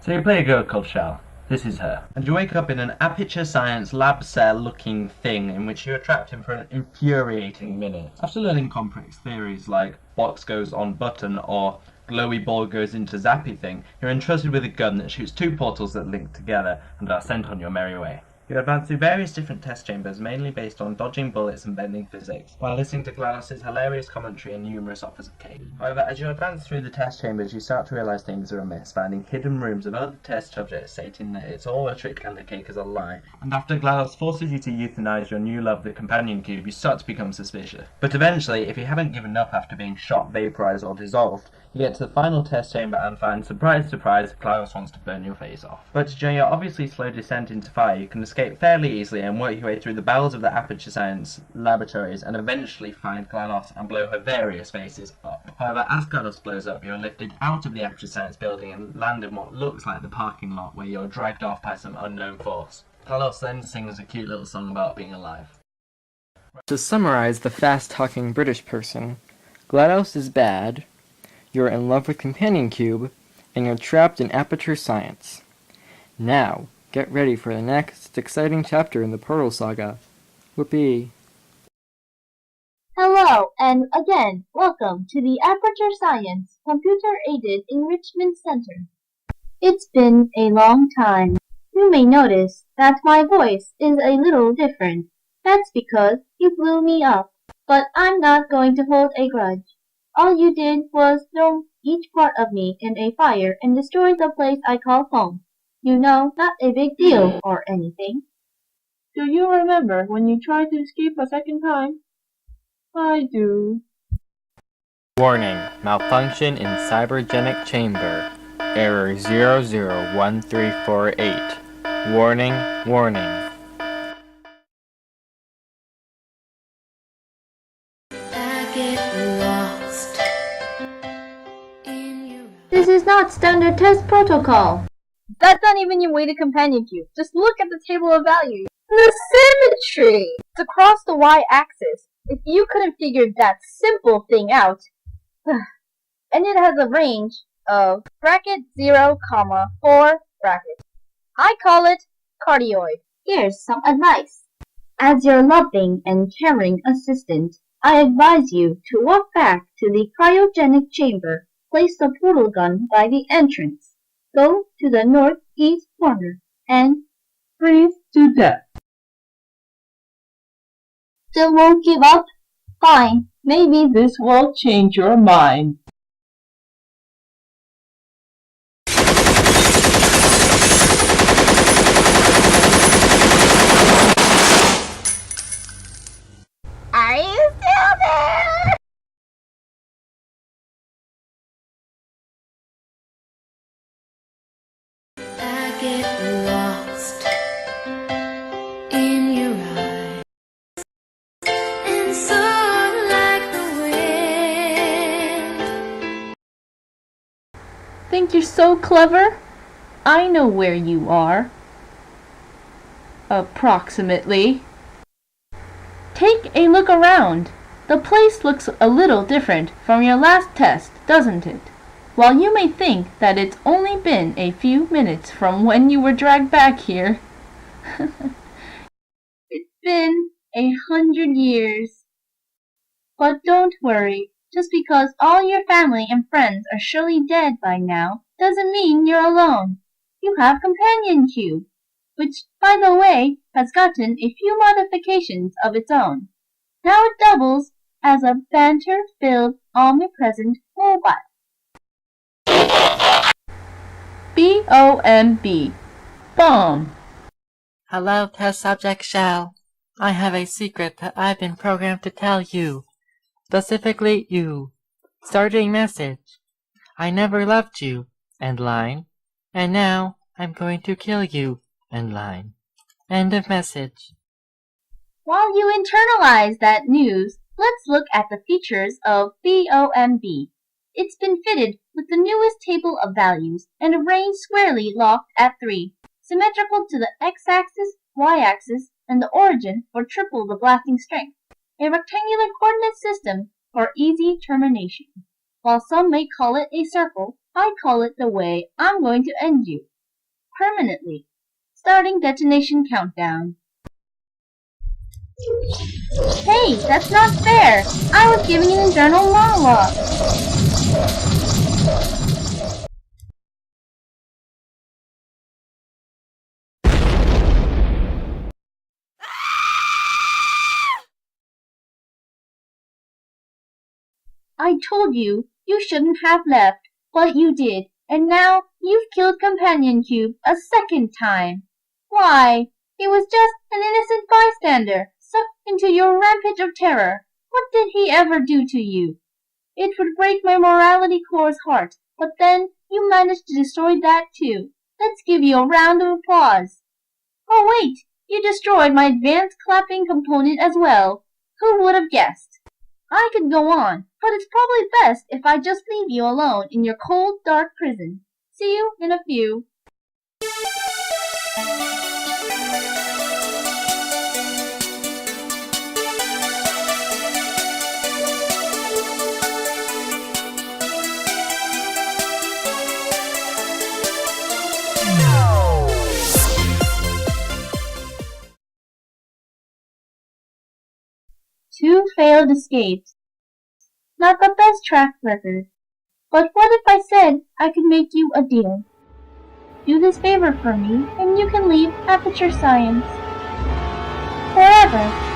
So you play a girl called Chell. This is her. And you wake up in an Aperture Science lab cell looking thing in which you are trapped in for an infuriating minute. After learning complex theories like box goes on button or glowy ball goes into zappy thing, you're entrusted with a gun that shoots two portals that link together and are sent on your merry way. You advance through various different test chambers, mainly based on dodging bullets and bending physics, while listening to GLaDOS's hilarious commentary and numerous offers of cake. However, as you advance through the test chambers, you start to realise things are amiss, finding hidden rooms of other test subjects stating that it's all a trick and the cake is a lie. And after GLaDOS forces you to euthanize your new love, the companion cube, you start to become suspicious. But eventually, if you haven't given up after being shot, vaporized, or dissolved, you get to the final test chamber and find, surprise, surprise, GLaDOS wants to burn your face off. But during your obviously slow descent into fire, you can escape fairly easily and work your way through the bowels of the Aperture Science laboratories and eventually find GLaDOS and blow her various faces up. However, as GLaDOS blows up, you're lifted out of the Aperture Science building and land in what looks like the parking lot where you're dragged off by some unknown force. GLaDOS then sings a cute little song about being alive. To summarize the fast-talking British person, GLaDOS is bad, you're in love with Companion Cube, and you're trapped in Aperture Science. Now, get ready for the next exciting chapter in the Portal Saga. Whoopee! Hello, and again, welcome to the Aperture Science Computer-Aided Enrichment Center. It's been a long time. You may notice that my voice is a little different. That's because you blew me up. But I'm not going to hold a grudge. All you did was throw each part of me in a fire and destroy the place I call home. You know, not a big deal or anything. Do you remember when you tried to escape a second time? I do. Warning, malfunction in cybergenic chamber. Error 001348. Warning, warning. This is not standard test protocol. That's not even your weighted companion cube. Just look at the table of values. The symmetry! It's across the y-axis. If you couldn't figure that simple thing out. And it has a range of bracket 0, 4 bracket. I call it cardioid. Here's some advice. As your loving and caring assistant, I advise you to walk back to the cryogenic chamber. Place the portal gun by the entrance. Go to the northeast corner and freeze to death. Still won't give up? Fine, maybe this will change your mind. Are you still there? I get lost in your eyes and soar like the wind. Think you're so clever? I know where you are. Approximately. Take a look around. The place looks a little different from your last test, doesn't it? While you may think that it's only been a few minutes from when you were dragged back here, it's been 100 years. But don't worry, just because all your family and friends are surely dead by now, doesn't mean you're alone. You have Companion Cube, which, by the way, has gotten a few modifications of its own. Now it doubles as a banter-filled, omnipresent mobile. B-O-M-B. Bomb. Hello, test subject Chell. I have a secret that I've been programmed to tell you. Specifically you. Starting message. I never loved you. End line. And now I'm going to kill you. End line. End of message. While you internalize that news, let's look at the features of BOMB. It's been fitted with the newest table of values and arranged squarely locked at 3, symmetrical to the x-axis, y-axis, and the origin for triple the blasting strength. A rectangular coordinate system for easy termination. While some may call it a circle, I call it the way I'm going to end you. permanently. Starting detonation countdown. Hey, that's not fair! I was giving an internal monologue! I told you, you shouldn't have left, but you did, and now you've killed Companion Cube a second time. Why, he was just an innocent bystander, sucked into your rampage of terror. What did he ever do to you? It would break my morality core's heart, but then you managed to destroy that too. Let's give you a round of applause. Oh wait, you destroyed my advanced clapping component as well. Who would have guessed? I could go on, but it's probably best if I just leave you alone in your cold, dark prison. See you in a few. Two failed escapes. Not the best track record. But what if I said I could make you a deal? Do this favor for me, and you can leave Aperture Science forever.